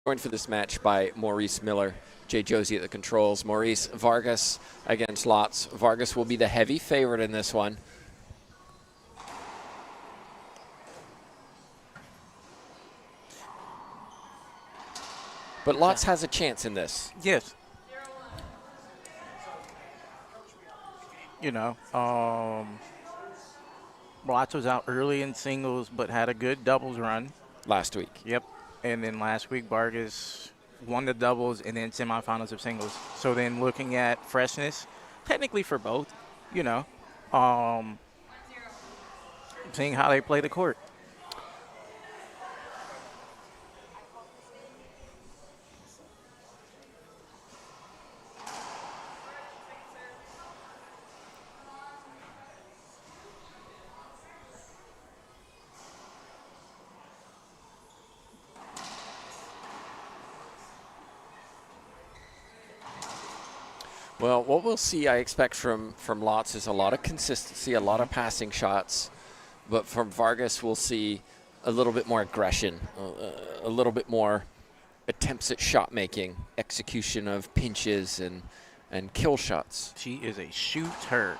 Joined for this match by Maurice Miller, Jay Josie at the controls. Maurice, Vargas against Lotz. Vargas will be the heavy favorite in this one. But Lotz has a chance in this. Yes. You know, Lotz was out early in singles, but had a good doubles run. Last week. Yep. And then last week, Vargas won the doubles and then semifinals of singles. So then looking at freshness, technically for both, you know, seeing how they play the court. Well, what we'll see, I expect, from Lotz is a lot of consistency, a lot of passing shots. But from Vargas, we'll see a little bit more aggression, a little bit more attempts at shot making, execution of pinches and kill shots. She is a shooter.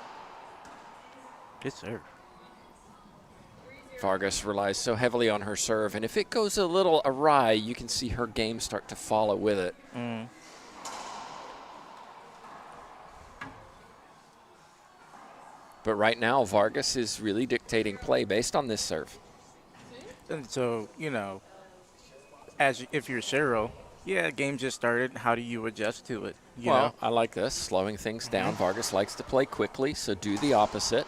Good serve. Vargas relies so heavily on her serve, and if it goes a little awry, you can see her game start to follow with it. But right now, Vargas is really dictating play based on this serve. And so, you know, if you're Cheryl, yeah, game just started. How do you adjust to it? You know? I like this, slowing things down. Vargas likes to play quickly, so do the opposite.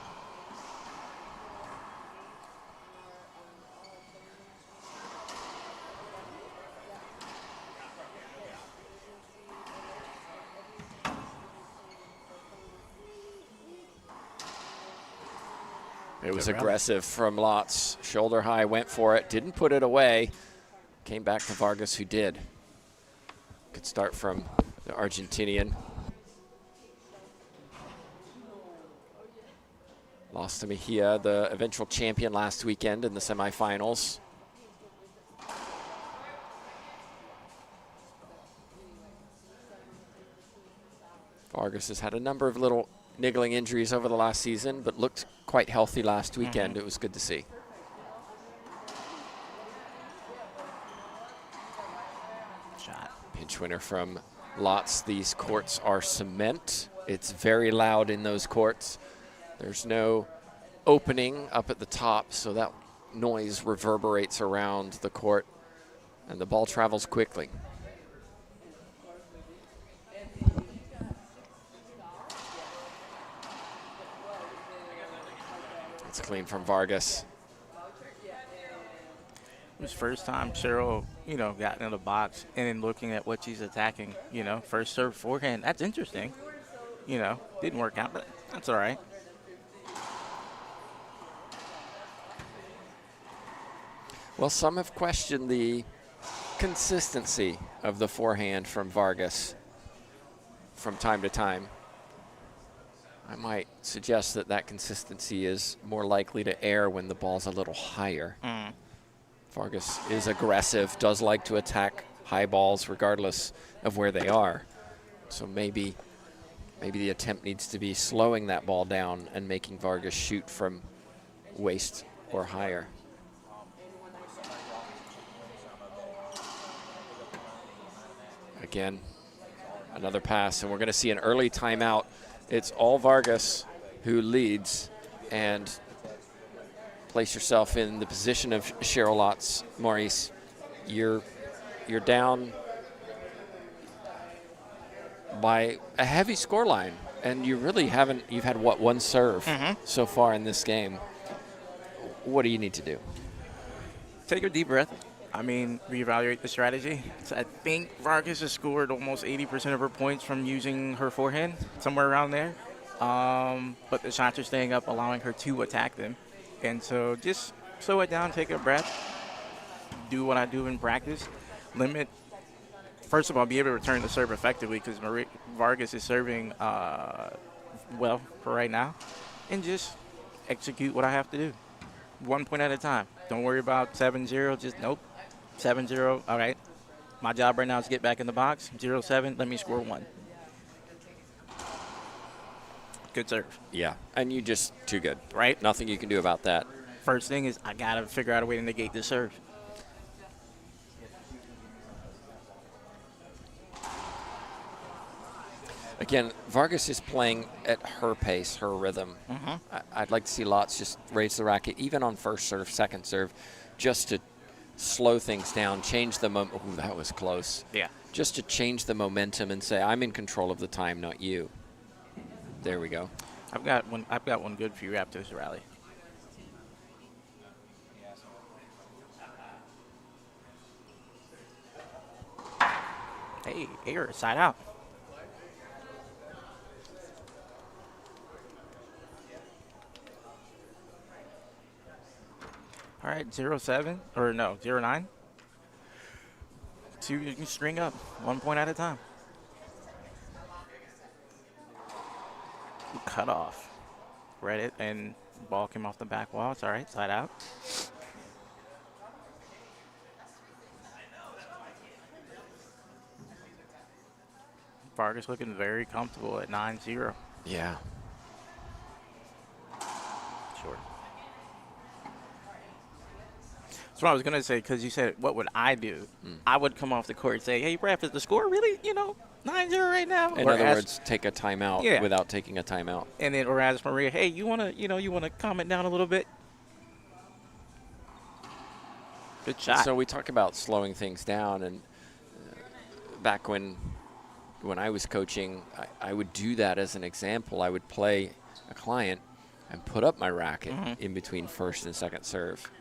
It was aggressive from Lotz. Shoulder high, went for it, didn't put it away. Came back to Vargas, who did. Good start from the Argentinian. Lost to Mejia, the eventual champion last weekend in the semifinals. Vargas has had a number of little niggling injuries over the last season, but looked quite healthy last weekend. It was good to see. Shot. Pinch winner from Lotz. These courts are cement. It's very loud in those courts. There's no opening up at the top, so that noise reverberates around the court, and the ball travels quickly. It's clean from Vargas. It was first time Cheryl, you know, got in the box and then looking at what she's attacking, you know, first serve forehand. That's interesting. You know, didn't work out, but that's all right. Well, some have questioned the consistency of the forehand from Vargas from time to time. I might suggest that that consistency is more likely to err when the ball's a little higher. Vargas is aggressive, does like to attack high balls regardless of where they are. So maybe the attempt needs to be slowing that ball down and making Vargas shoot from waist or higher. Again, another pass, and we're going to see an early timeout. It's all Vargas who leads, and place yourself in the position of Cheryl Lotz. Maurice, you're down by a heavy scoreline, and you really haven't. You've had what, one serve so far in this game. What do you need to do? Take a deep breath. I mean, reevaluate the strategy. So I think Vargas has scored almost 80% of her points from using her forehand, somewhere around there. But the shots are staying up, allowing her to attack them. And so just slow it down, take a breath, do what I do in practice, limit. First of all, be able to return the serve effectively because Vargas is serving well for right now. And just execute what I have to do. 1 point at a time. Don't worry about 7-0, just nope. 7-0, all right. My job right now is get back in the box. 0-7. Let me score 1. Good serve. Yeah, and you just too good. Right? Nothing you can do about that. First thing is I got to figure out a way to negate this serve. Again, Vargas is playing at her pace, her rhythm. I'd like to see Lotz just raise the racket, even on first serve, second serve, just to slow things down, change the momentum. Oh, that was close. Yeah. Just to change the momentum and say, I'm in control of the time, not you. There we go. I've got one good for you after this rally. Hey, error, side out. All right, 0-7, or no, 0-9. 2, you can string up 1 point at a time. Cut off. Read it, and ball came off the back wall. It's all right, side out. Vargas looking very comfortable at 9-0. Yeah. Short. That's what I was going to say, because you said, what would I do? I would come off the court and say, hey, ref, is the score really, 9-0 right now? In other words, take a timeout without taking a timeout. And then, or ask Maria, hey, you want to comment down a little bit? Good shot. So we talk about slowing things down, and back when I was coaching, I would do that as an example. I would play a client and put up my racket in between first and second serve.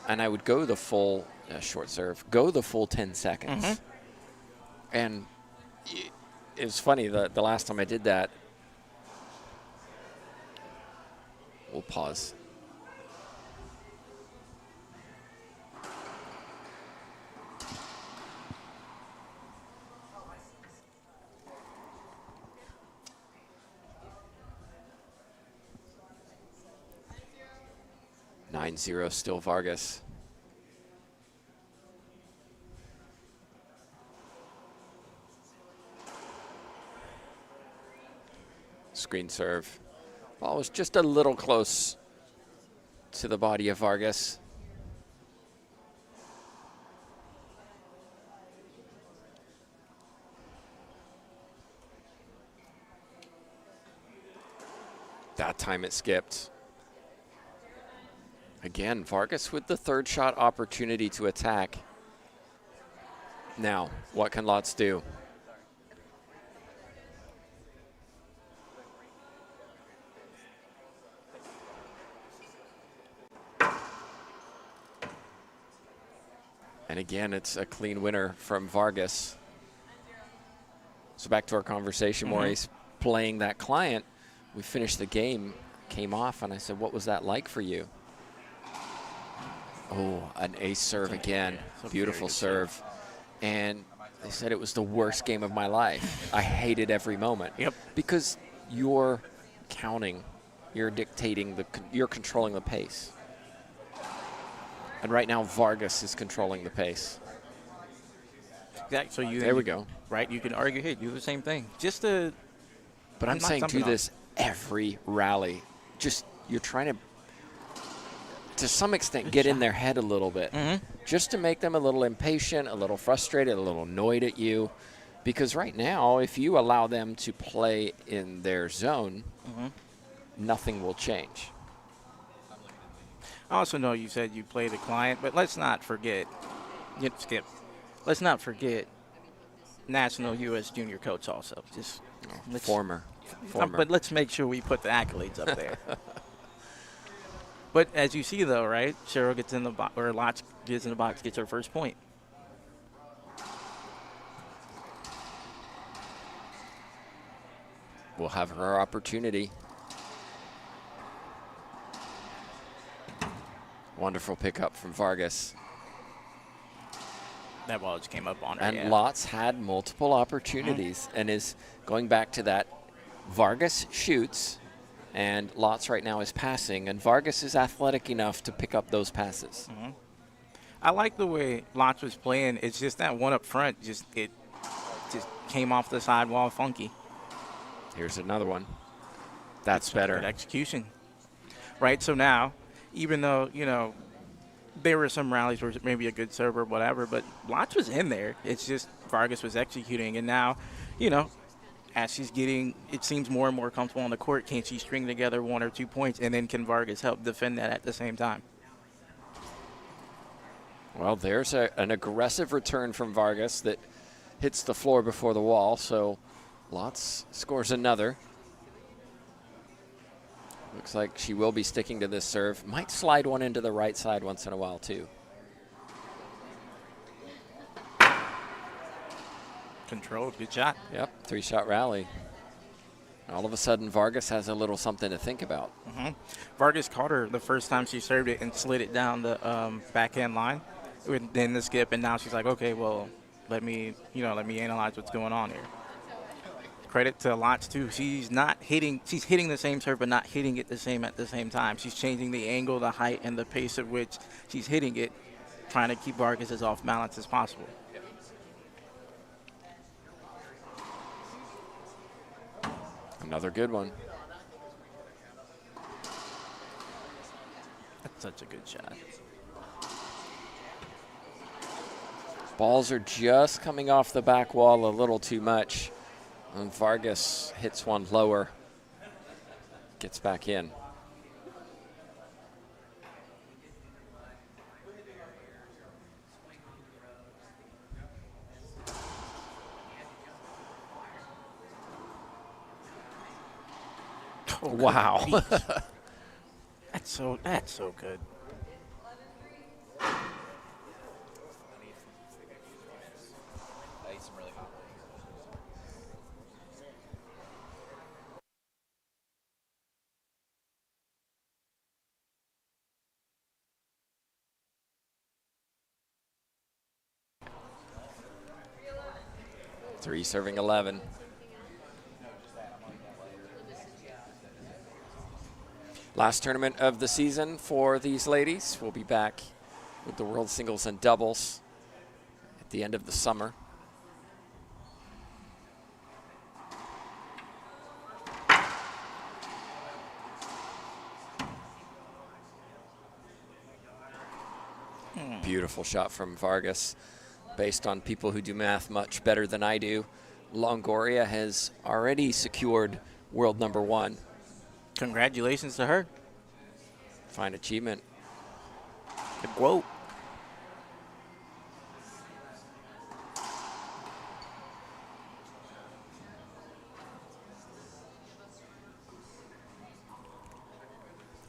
And I would go the full short serve, go the full 10 seconds. And it was funny, the last time I did that, we'll pause. Nine zero, still Vargas. Screen serve. Ball was just a little close to the body of Vargas. That time it skipped. Again, Vargas with the third shot opportunity to attack. Now, what can Lotz do? And again, it's a clean winner from Vargas. So back to our conversation, Maurice, playing that client. We finished the game, came off, and I said, what was that like for you? Oh, an ace serve again. Beautiful serve. And they said it was the worst game of my life. I hated every moment. Yep. Because you're counting, you're dictating, you're controlling the pace. And right now, Vargas is controlling the pace. Exactly. So there we go. Right? You can argue, hey, do the same thing. Just to. But I'm saying do this every rally. Just, you're trying to some extent, get in their head a little bit. Just to make them a little impatient, a little frustrated, a little annoyed at you. Because right now, if you allow them to play in their zone, nothing will change. I also know you said you play the client, but let's not forget, Skip, let's not forget national U.S. junior coach also. Just former. But let's make sure we put the accolades up there. But as you see, though, right, Cheryl gets in the box, or Lotz gets in the box, gets her first point. We'll have her opportunity. Wonderful pickup from Vargas. That ball just came up on her. And Lotz had multiple opportunities and is going back to that. Vargas shoots, and Lotz right now is passing, and Vargas is athletic enough to pick up those passes. I like the way Lotz was playing. It's just that one up front, it just came off the sidewall funky. Here's another one. That's better. Good execution. Right, so now, even though, there were some rallies where maybe a good serve or whatever, but Lotz was in there. It's just Vargas was executing. And now, as she's getting, it seems more and more comfortable on the court, can she string together 1 or 2 points, and then can Vargas help defend that at the same time? Well, there's an aggressive return from Vargas that hits the floor before the wall, so Lotz scores another. Looks like she will be sticking to this serve. Might slide one into the right side once in a while, too. Controlled, good shot. Yep, 3-shot rally. All of a sudden, Vargas has a little something to think about. Vargas caught her the first time she served it and slid it down the backhand line within the skip, and now she's like, okay, well, let me analyze what's going on here. Credit to Lotz too. She's hitting the same serve, but not hitting it at the same time. She's changing the angle, the height, and the pace at which she's hitting it, trying to keep Vargas as off balance as possible. Another good one. That's such a good shot. Balls are just coming off the back wall a little too much. And Vargas hits one lower, gets back in. Oh, wow. That's so good. Three serving 11. Last tournament of the season for these ladies. We'll be back with the World Singles and Doubles at the end of the summer. Beautiful shot from Vargas. Based on people who do math much better than I do, Longoria has already secured world number 1. Congratulations to her. Fine achievement. Good quote.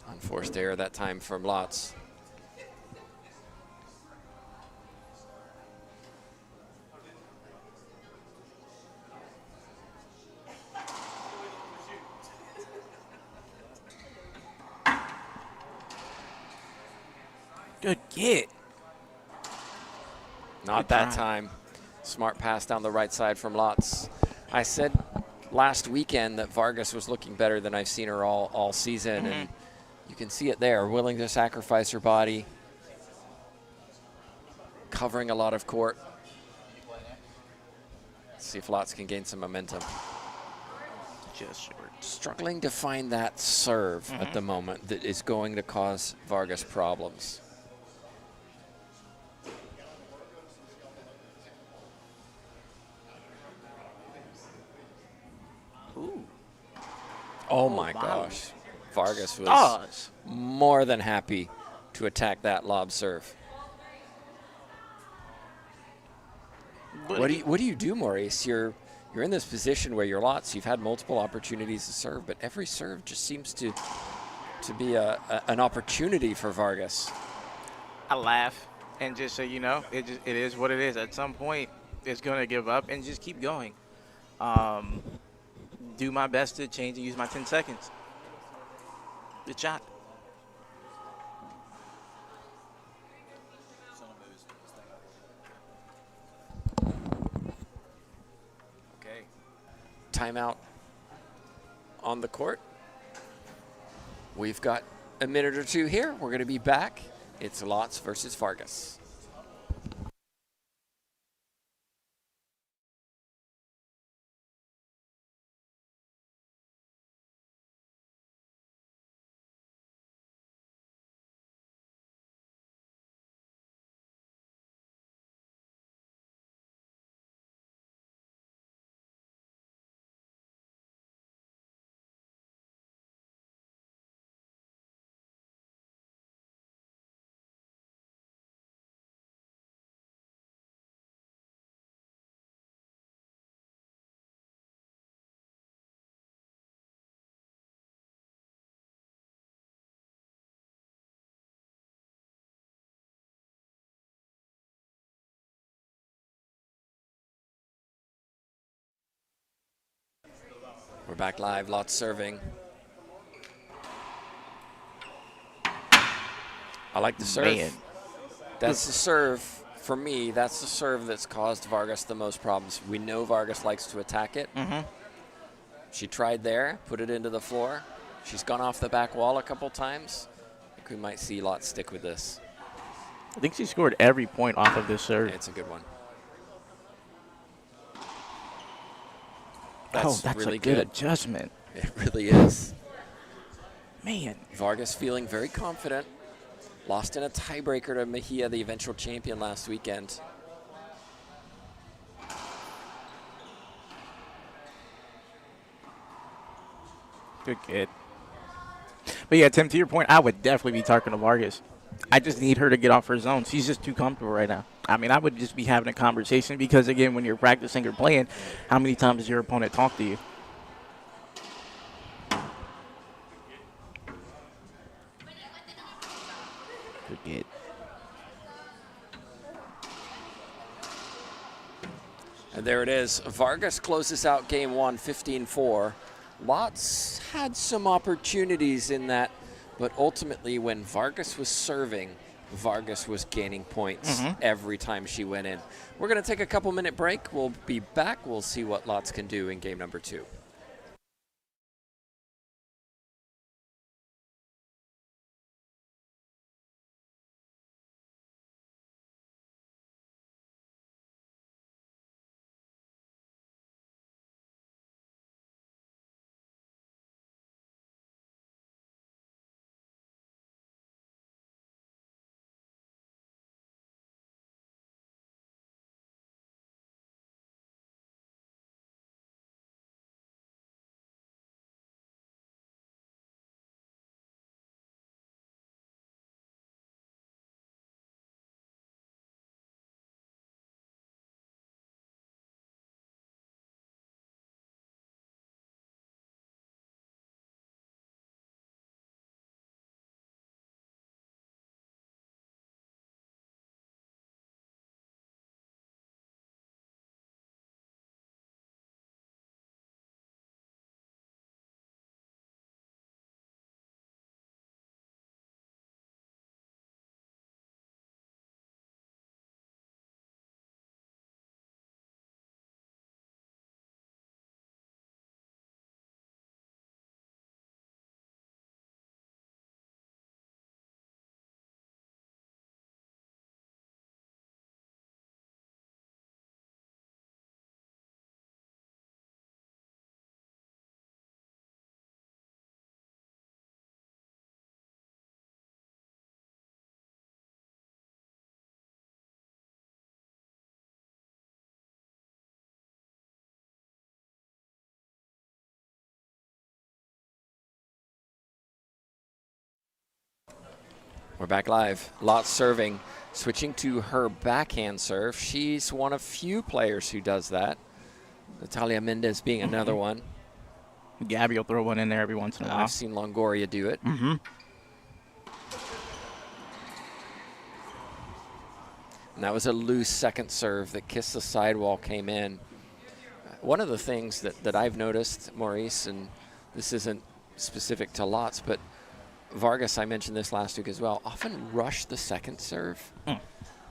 Unforced error that time from Lotz. Good get. Not that time. Smart pass down the right side from Lotz. I said last weekend that Vargas was looking better than I've seen her all season, and you can see it there. Willing to sacrifice her body, covering a lot of court. Let's see if Lotz can gain some momentum. Just short. Struggling to find that serve at the moment that is going to cause Vargas problems. Oh my gosh. Vargas was more than happy to attack that lob serve. What do you do, Maurice? You're in this position where you're Lotz. You've had multiple opportunities to serve, but every serve just seems to be an opportunity for Vargas. I laugh and just say, it is what it is. At some point, it's going to give up and just keep going. Do my best to change and use my 10 seconds. Good shot. Okay. Timeout on the court. We've got a minute or two here. We're going to be back. It's Lotz versus Vargas. We're back live, lots serving. I like the serve. Man. That's the serve, for me, that's the serve that's caused Vargas the most problems. We know Vargas likes to attack it. She tried there, put it into the floor. She's gone off the back wall a couple times. I think we might see lots stick with this. I think she scored every point off of this serve. It's a good one. That's really a good adjustment. It really is. Man. Vargas feeling very confident. Lost in a tiebreaker to Mejia, the eventual champion, last weekend. Good kid. But yeah, Tim, to your point, I would definitely be talking to Vargas. I just need her to get off her zone. She's just too comfortable right now. I mean, I would just be having a conversation because, again, when you're practicing or playing, how many times does your opponent talk to you? Good kid. And there it is. Vargas closes out game one, 15-4. Lots had some opportunities in that, but ultimately when Vargas was serving, Vargas was gaining points every time she went in. We're going to take a couple-minute break. We'll be back. We'll see what Lots can do in game number 2. We're back live. Lots serving. Switching to her backhand serve. She's one of few players who does that. Natalia Mendez being another one. Gabby will throw one in there every once in a while. I've seen Longoria do it. And that was a loose second serve that kissed the sidewall, came in. One of the things that I've noticed, Maurice, and this isn't specific to Lots, but Vargas, I mentioned this last week as well, often rush the second serve.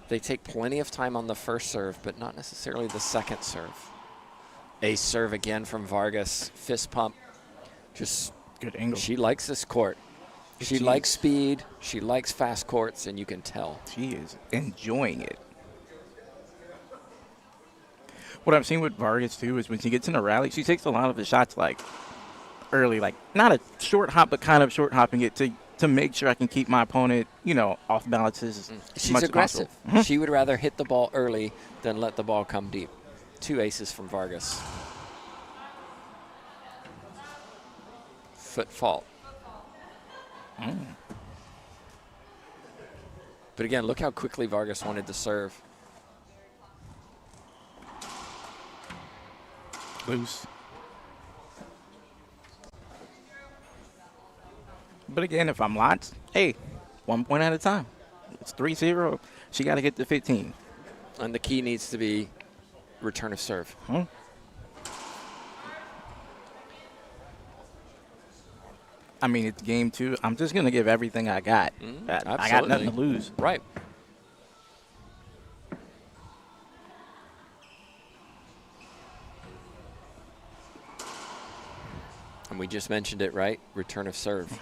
They take plenty of time on the first serve, but not necessarily the second serve. A serve again from Vargas, fist pump. Just good angle. She likes this court. She likes speed. She likes fast courts, and you can tell. She is enjoying it. What I've seen with Vargas, too, is when she gets in a rally, she takes a lot of the shots, like, early, like, not a short hop, but kind of short hopping it to make sure I can keep my opponent, off balances. She's aggressive. She would rather hit the ball early than let the ball come deep. 2 aces from Vargas. Foot fault. But again, look how quickly Vargas wanted to serve. Loose. But again, if I'm Lots, hey, 1 point at a time. It's 3-0. She got to get to 15. And the key needs to be return of serve. I mean, it's game 2. I'm just going to give everything I got. I got nothing to lose. Right. And we just mentioned it, right? Return of serve.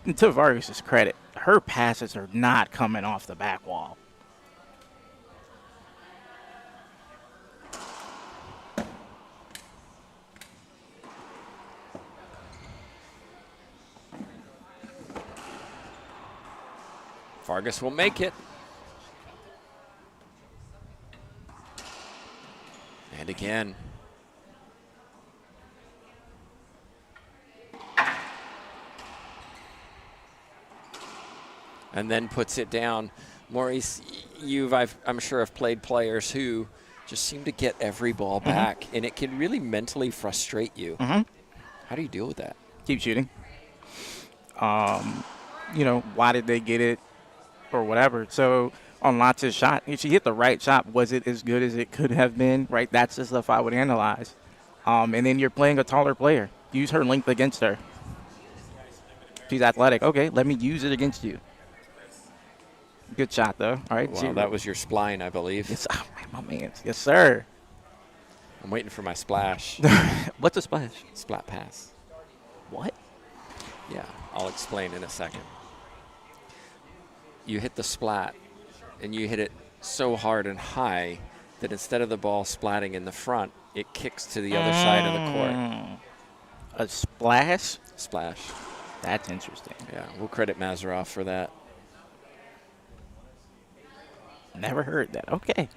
And to Vargas' credit, her passes are not coming off the back wall. Vargas will make it. And again. And then puts it down. Maurice, I'm sure have played players who just seem to get every ball back, and it can really mentally frustrate you. How do you deal with that? Keep shooting. You know, why did they get it or whatever? So on Lots' shot, if she hit the right shot, was it as good as it could have been, right? That's the stuff I would analyze. And then you're playing a taller player. Use her length against her. She's athletic. Okay, let me use it against you. Good shot, though. All right. Well, that was your spline, I believe. Yes, oh, my man. Yes, sir. I'm waiting for my splash. What's a splash? Splat pass. What? Yeah, I'll explain in a second. You hit the splat, and you hit it so hard and high that instead of the ball splatting in the front, it kicks to the other side of the court. A splash? Splash. That's interesting. Yeah, we'll credit Mazeroff for that. Never heard that. Okay.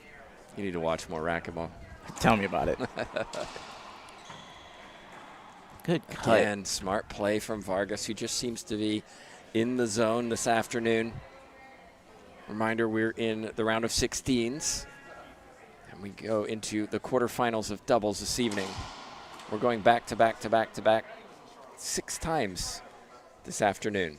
You need to watch more racquetball. Tell me about it. Good cut. Again, smart play from Vargas, who just seems to be in the zone this afternoon. Reminder, we're in the round of 16s, and we go into the quarterfinals of doubles this evening. We're going back to back to back to back 6 times this afternoon.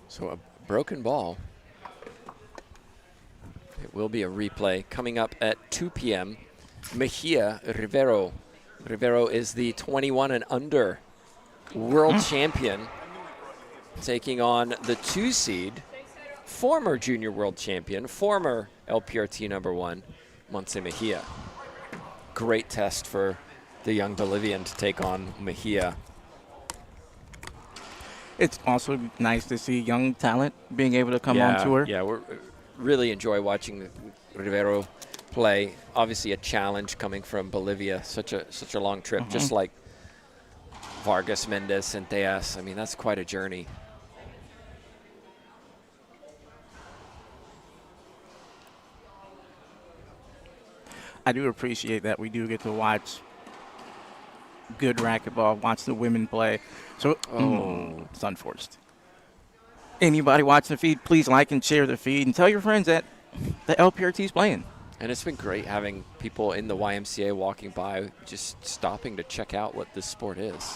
So a broken ball. It will be a replay coming up at 2 p.m. Mejia Rivero. Rivero is the 21 and under world champion, taking on the 2 seed, former junior world champion, former LPRT #1, Montse Mejia. Great test for the young Bolivian to take on Mejia. It's also nice to see young talent being able to come on tour. Yeah, we really enjoy watching Rivero play. Obviously a challenge coming from Bolivia, such a long trip, just like Vargas, Mendez, and Diaz. I mean, that's quite a journey. I do appreciate that we do get to watch good racquetball, watch the women play. So, it's unforced. Anybody watching the feed, please like and share the feed and tell your friends that the LPRT is playing. And it's been great having people in the YMCA walking by, just stopping to check out what this sport is.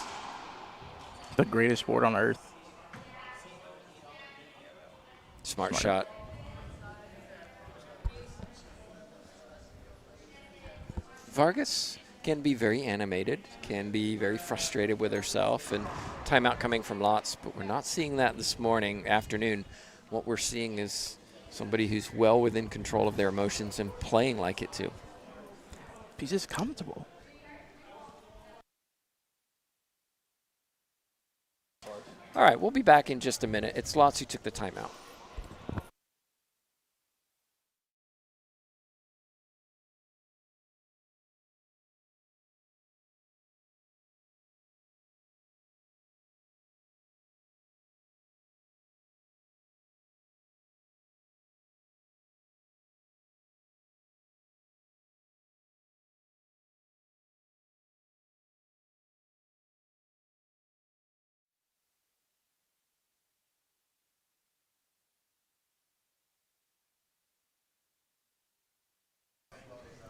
The greatest sport on earth. Smart shot. Vargas can be very animated, can be very frustrated with herself, and timeout coming from Lots, but we're not seeing that this afternoon. What we're seeing is somebody who's well within control of their emotions and playing like it too. He's just comfortable. All right, we'll be back in just a minute. It's Lots who took the timeout.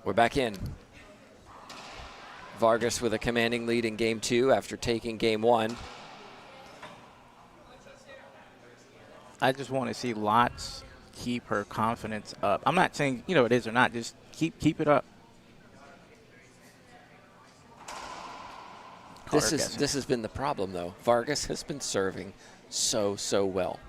We're back in. Vargas with a commanding lead in game 2 after taking game 1. I just want to see Lots keep her confidence up. I'm not saying, it is or not. Just keep it up. This Carter guessing. has been the problem, though. Vargas has been serving so well.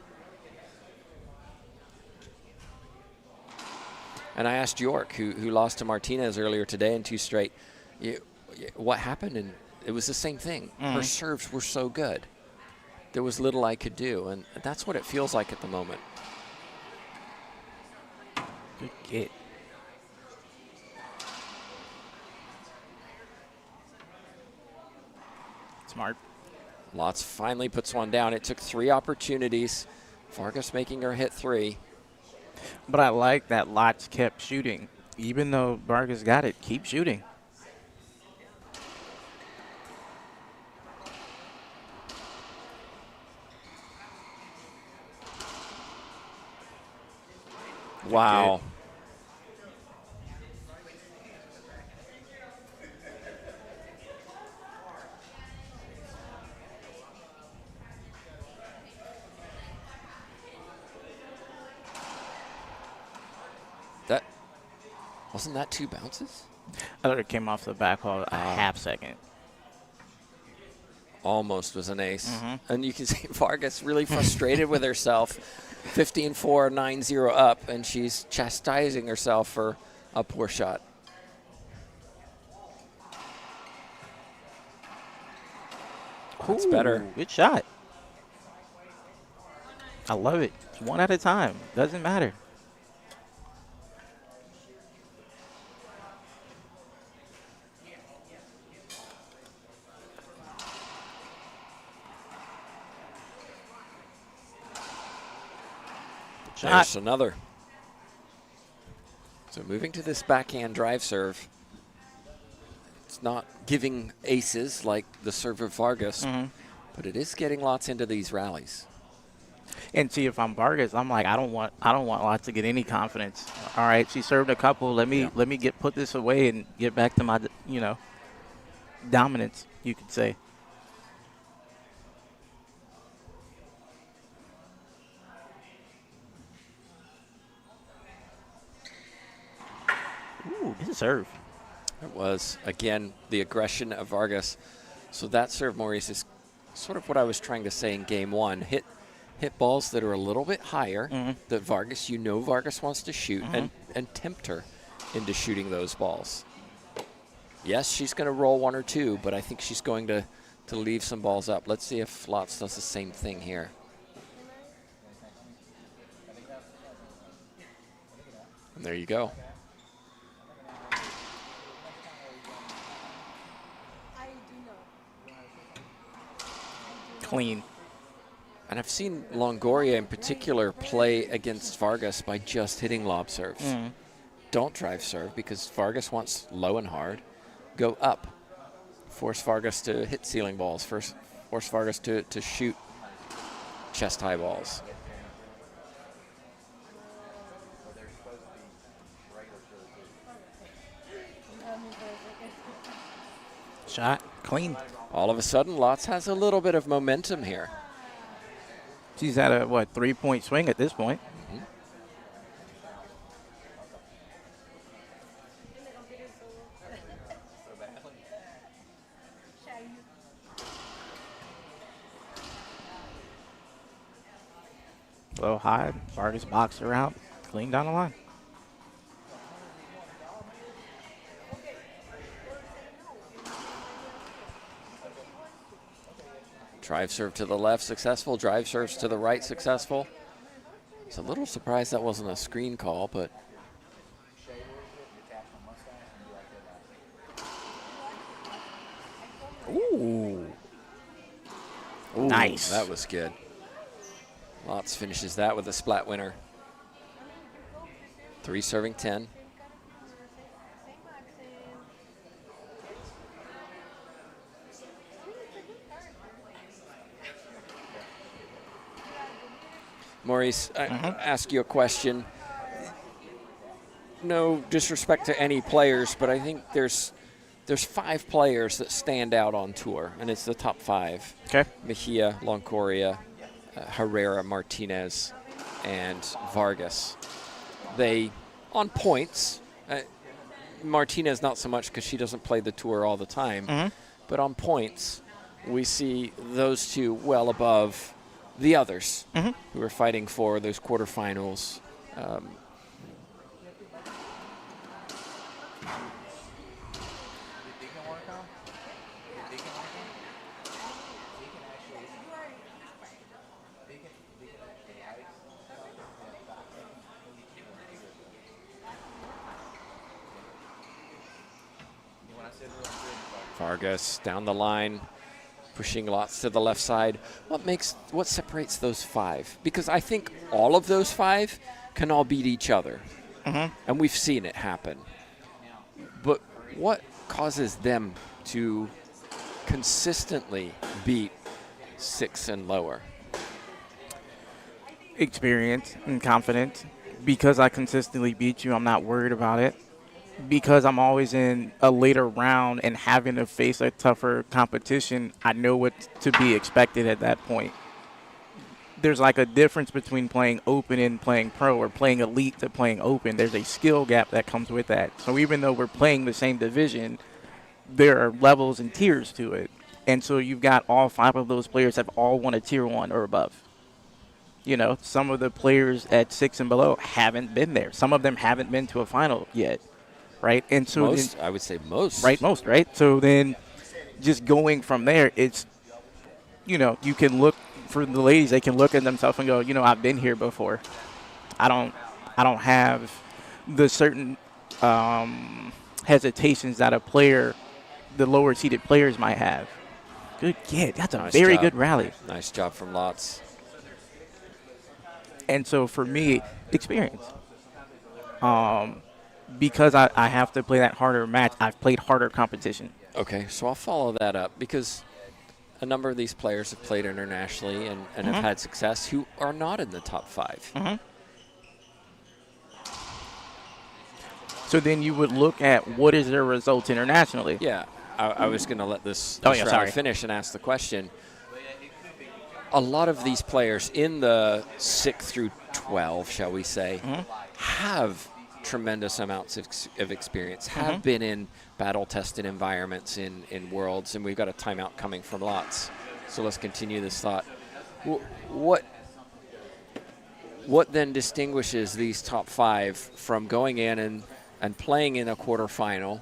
And I asked York, who lost to Martinez earlier today in 2 straight, what happened? And it was the same thing. Her serves were so good. There was little I could do, and that's what it feels like at the moment. Good get. Smart. Lots finally puts one down. It took 3 opportunities. Vargas making her hit 3. But I like that Lots kept shooting. Even though Vargas got it, keep shooting. Wow. That wasn't that 2 bounces? I thought it came off the back wall a half second. Almost was an ace. And you can see Vargas really frustrated with herself. 15-4, 9-0 up, and she's chastising herself for a poor shot. That's better. Good shot. I love it. It's 1 at a time. Doesn't matter. There's another. So moving to this backhand drive serve. It's not giving aces like the serve of Vargas, but it is getting Lots into these rallies. And see, if I'm Vargas, I'm like, I don't want Lots to get any confidence. All right, she served a couple. Let me put this away and get back to my dominance, you could say. Ooh, good serve. It was, again, the aggression of Vargas. So that serve, Maurice, is sort of what I was trying to say in game 1. Hit balls that are a little bit higher that Vargas, Vargas wants to shoot, and tempt her into shooting those balls. Yes, she's going to roll 1 or 2, but I think she's going to leave some balls up. Let's see if Lots does the same thing here. And there you go. Clean. And I've seen Longoria in particular play against Vargas by just hitting lob serves. Don't drive serve because Vargas wants low and hard. Go up. Force Vargas to hit ceiling balls. Force Vargas to shoot chest high balls. Shot. Clean. All of a sudden, Lots has a little bit of momentum here. She's at a, 3-point swing at this point. Low high. Vargas boxed her out. Clean down the line. Drive serve to the left, successful. Drive serves to the right, successful. It's a little surprised that wasn't a screen call, but. Ooh. Nice. That was good. Lots finishes that with a splat winner. 3 serving 10. Maurice, I ask you a question. No disrespect to any players, but I think there's 5 players that stand out on tour, and it's the top 5. Okay. Mejia, Longoria, Herrera, Martinez. and Vargas. They, on points, Martinez not so much because she doesn't play the tour all the time, but on points, we see those two well above the others who are fighting for those quarterfinals. Vargas down the line, pushing lots to the left side. What separates those five? Because I think all of those five can all beat each other, and we've seen it happen. But what causes them to consistently beat 6 and lower? Experience and confidence. Because I consistently beat you, I'm not worried about it. Because I'm always in a later round and having to face a tougher competition, I know what to be expected at that point. There's like a difference between playing open and playing pro, or playing elite to playing open. There's a skill gap that comes with that. So even though we're playing the same division, there are levels and tiers to it. And so you've got all 5 of those players have all won a tier 1 or above. You know, some of the players at 6 and below haven't been there. Some of them haven't been to a final yet. Right, and so I would say most. Right, most. Right, so then, just going from there, it's, you know, you can look for the ladies. They can look at themselves and go, you know, I've been here before. I don't have the certain hesitations that the lower seeded players might have. Good kid. That's a very good rally. Nice job from Lots. And so for me, experience. Because I have to play that harder match, I've played harder competition. Okay, so I'll follow that up because a number of these players have played internationally and have had success who are not in the top 5. So then you would look at what is their results internationally. Yeah, I was going to let this finish and ask the question. A lot of these players in the 6 through 12, shall we say, have tremendous amounts of experience, have been in battle-tested environments in Worlds, and we've got a timeout coming from Lots. So let's continue this thought. What then distinguishes these top 5 from going in and playing in a quarterfinal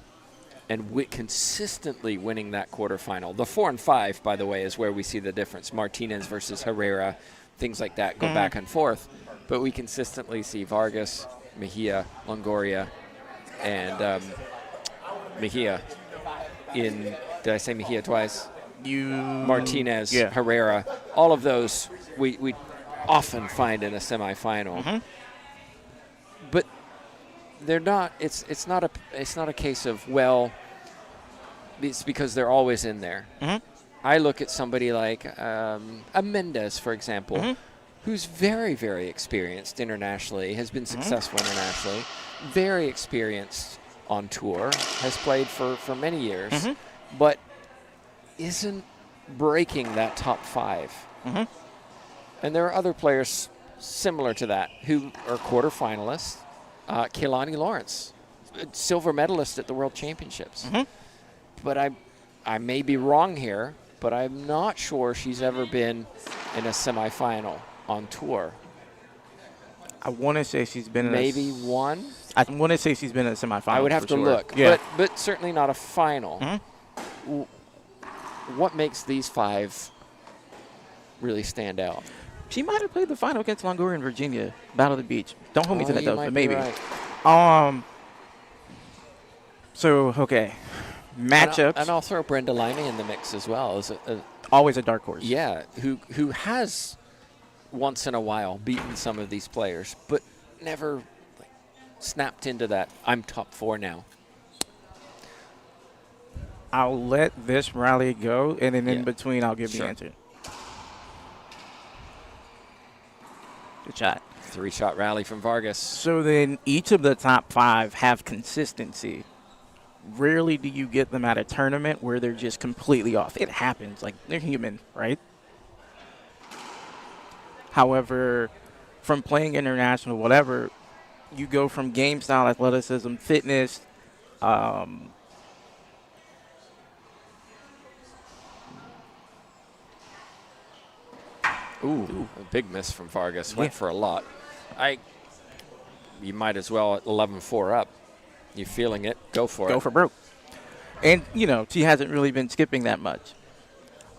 and consistently winning that quarterfinal? The 4 and 5, by the way, is where we see the difference. Martinez versus Herrera, things like that go back and forth, but we consistently see Vargas, Mejia, Longoria, and Mejia did I say Mejia twice? Martinez, Herrera, all of those we often find in a semifinal. But they're not, it's not a case of, well, it's because they're always in there. I look at somebody like a Mendez, for example, who's very, very experienced internationally, has been successful internationally, very experienced on tour, has played for many years, but isn't breaking that top 5. And there are other players similar to that who are quarterfinalists. Kehlani Lawrence, silver medalist at the World Championships. But I may be wrong here, but I'm not sure she's ever been in a semifinal on tour. I want to say she's been maybe one. I want to say she's been in a semifinal. I would have to look, but certainly not a final. What makes these 5 really stand out? She might have played the final against Longoria in Virginia, Battle of the Beach. Don't hold me to that, though, but maybe. Right. So, okay. Matchups. And I'll throw Brenda Limey in the mix as well. As always a dark horse. Yeah, who has once in a while beaten some of these players, but never snapped into that, I'm top 4 now. I'll let this rally go, and then in between I'll give the answer. Good shot. 3-shot rally from Vargas. So then each of the top 5 have consistency. Rarely do you get them at a tournament where they're just completely off. It happens. Like, they're human, right? However, from playing international, whatever, you go from game style athleticism, fitness, Ooh, a big miss from Vargas. Went for a lot. You might as well at 11-4 up. You feeling it? Go for it. go for broke. And, she hasn't really been skipping that much.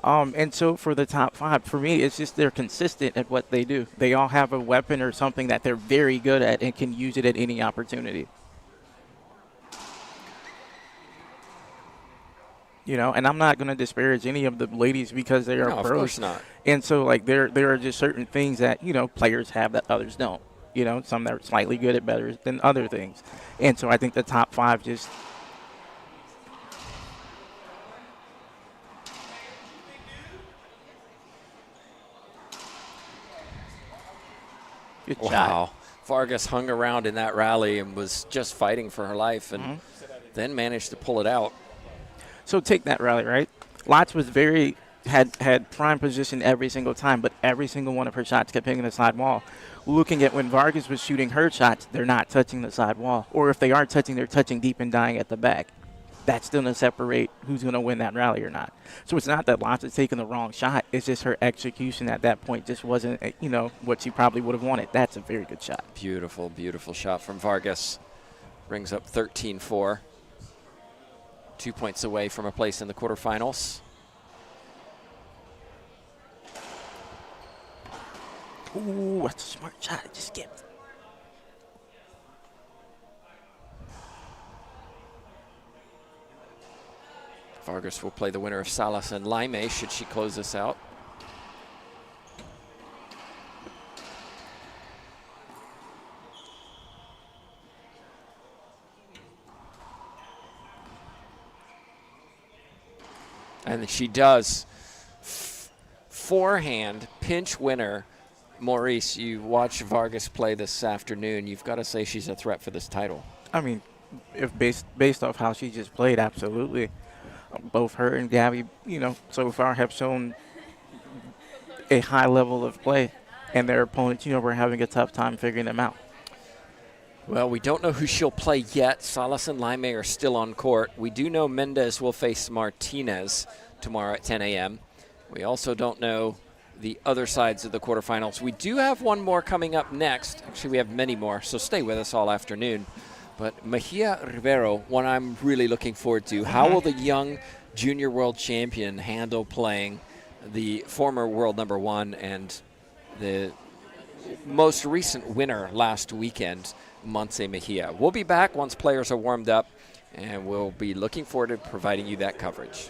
And so for the top 5, for me, it's just they're consistent at what they do. They all have a weapon or something that they're very good at and can use it at any opportunity. And I'm not going to disparage any of the ladies because they are No, pros. of course not. And so, there are just certain things that, players have that others don't. Some that are slightly good at better than other things. And so I think the top 5 just – good Wow. shot. Vargas hung around in that rally and was just fighting for her life and then managed to pull it out. So take that rally, right? Lotz was had prime position every single time, but every single one of her shots kept hitting the side wall. Looking at when Vargas was shooting her shots, they're not touching the side wall. Or if they are touching, they're touching deep and dying at the back. That's going to separate who's going to win that rally or not. So it's not that Lotz is taking the wrong shot. It's just her execution at that point just wasn't, what she probably would have wanted. That's a very good shot. Beautiful, beautiful shot from Vargas. Brings up 13-4. 2 points away from a place in the quarterfinals. Ooh, that's a smart shot. It just skipped. Vargas will play the winner of Salas and Laime should she close this out. And she does. Forehand, pinch winner. Maurice, you watch Vargas play this afternoon. You've got to say she's a threat for this title. I mean, if based off how she just played, absolutely. Both her and Gabby, so far have shown a high level of play, and their opponents, were having a tough time figuring them out. Well, we don't know who she'll play yet. Salas and Laime are still on court. We do know Mendez will face Martinez tomorrow at 10 a.m. We also don't know the other sides of the quarterfinals. We do have one more coming up next. Actually, we have many more, so stay with us all afternoon. But Mejia Rivero, one I'm really looking forward to. How will the young junior world champion handle playing the former world number 1 and the most recent winner last weekend, Montse Mejia? We'll be back once players are warmed up, and we'll be looking forward to providing you that coverage.